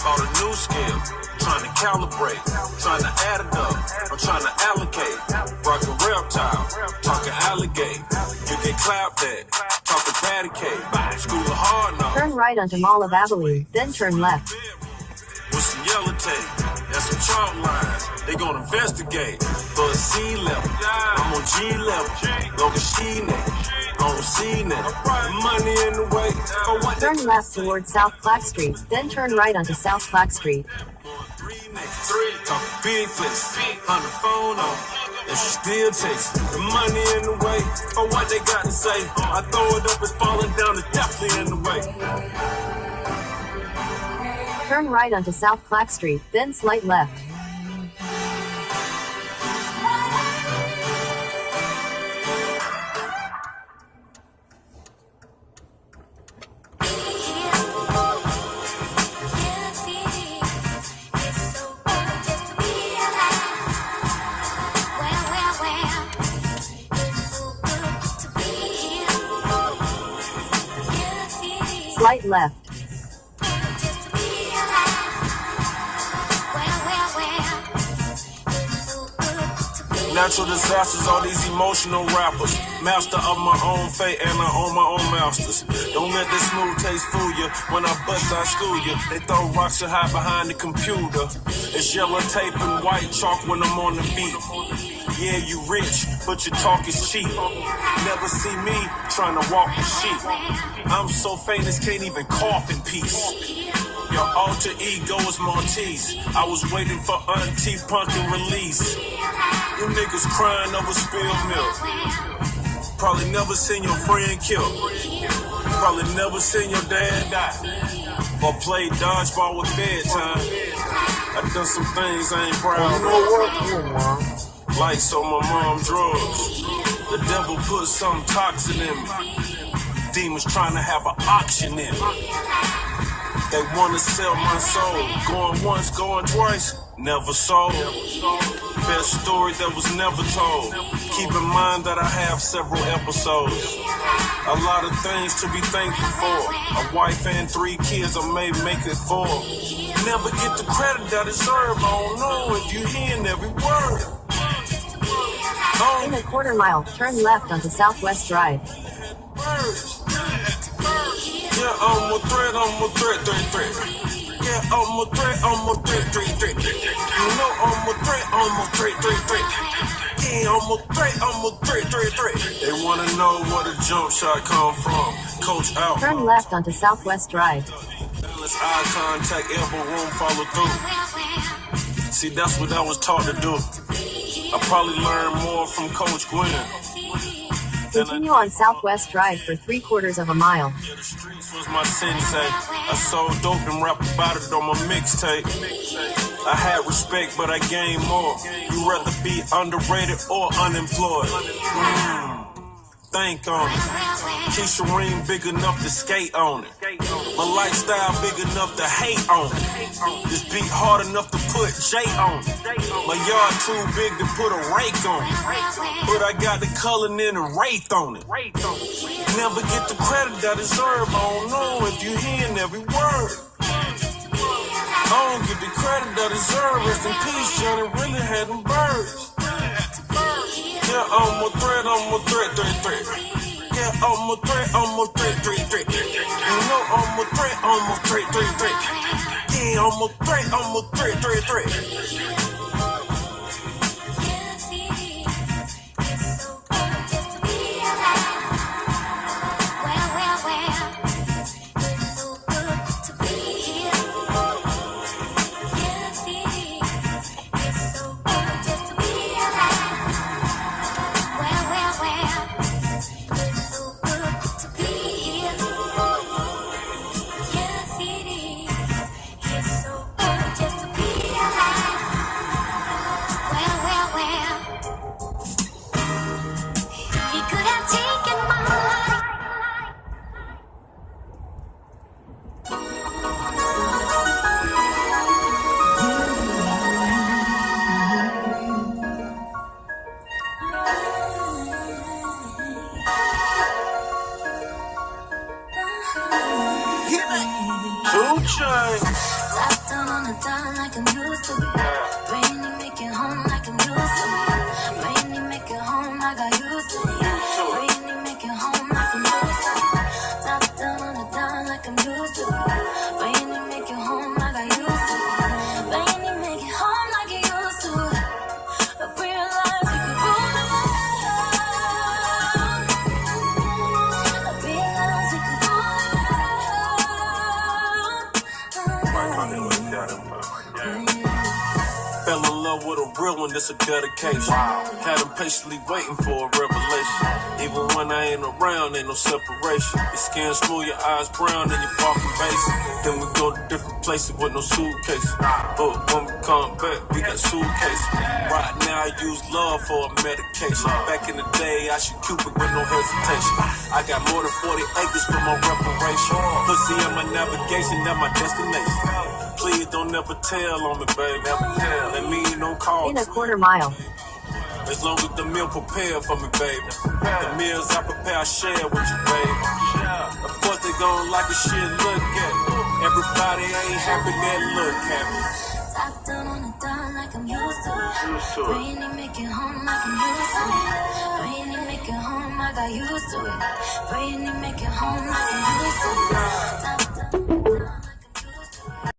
Bought a new skill, trying to calibrate, trying to add it up, I'm trying to allocate. Rockin' reptile, talking alligator. You get clapped at, talking patty cake. School of hard knocks. Turn right onto Mall of Abilene, then turn left. With some yellow tape and some chalk lines, they gon' investigate for a C level. I'm on G level, long as she neck, on C neck. Money in the way. Turn left towards South Clark Street, then turn right onto South Clark Street. Talk big flicks, on the phone on, and she still takes the money in the way. For what they got to say, I throw it up, it's falling down, it's definitely in the way. Turn right onto South Clark Street, then slight left. Slight left. Natural disasters, all these emotional rappers. Master of my own fate and I own my own masters. Don't let this smooth taste fool you. When I bust, I school you. They throw rocks and hide behind the computer. It's yellow tape and white chalk when I'm on the beat. Yeah, you rich, but your talk is cheap. Never see me trying to walk with sheep. I'm so famous, can't even cough in peace. Your alter ego is Maltese. I was waiting for Auntie Punkin release. You niggas crying over spilled milk. Probably never seen your friend killed. Probably never seen your dad die. Or played dodgeball with bedtime. I done some things I ain't proud of. Like so my mom drugs. The devil put some toxin in me. Demons trying to have an auction in me. They wanna sell my soul. Going once, going twice, never sold. Best story that was never told. Keep in mind that I have several episodes. A lot of things to be thankful for. A wife and 3 kids, I may make it 4. Never get the credit I deserve. I don't know if you hearing every word. In a quarter mile, turn left onto Southwest Drive. Yeah, I'm a threat, Yeah, I'm a threat, You know I'm a threat, Yeah, I'm a threat, They wanna know where the jump shot come from. Coach out. Turn left onto Southwest Drive. Balance, eye contact, elbow room, follow through. See, that's what I was taught to do. I probably learned more from Coach Gwen. Continue on Southwest Drive for 3/4 of a mile. Yeah, the streets was my sensei. I sold dope and rapped about it on my mixtape. I had respect, but I gained more. You rather be underrated or unemployed? Think on it. Keisha ring big enough to skate on it. My lifestyle big enough to hate on it. This beat hard enough to put J on it. My yard too big to put a rake on it. But I got the color in and wraith on it. Never get the credit I deserve. I don't know if you hearing every word. I don't get the credit I deserve. Rest in peace, Johnny really had them birds. Yeah, I'm a threat, Yeah, I'm a threat, You know I'm a threat, Yeah, I'm a threat, chain. Top down on the dime like I'm used to it. Rainy, make it home like I'm used to it. Rainy, make it home like I used to it. Rainy, make it home like I'm used to it. Top down on the dime like I'm used to it. Rainy, make it home like I used to it. Rainy, make it home like I used to it. I realize we could rule the world. I realize we could rule Fell in love with a real one, that's a dedication. Had him patiently waiting for a revelation. Even when I ain't around, ain't no separation. Your skin smooth, your eyes brown, and you're far from basic. Then we go to different places with no suitcase. But when we come back, we got suitcases. Right now, I use love for a medication. Back in the day, I shoot Cupid with no hesitation. I got more than 40 acres for my reparation. Pussy at my navigation, at my destination. Please don't never tell on me, baby. Never tell. That mean no call. In a quarter mile. As long as the meal prepared for me, baby. The meals I prepare, I share with you, baby. Of course they gon' like a shit, look at me. Everybody ain't happy, that look happy. top down on the dime like I'm used to it. Rainy, make it home like I'm used to it. Rainy, make it home like I used to it. Rainy, make it home like I'm used to it.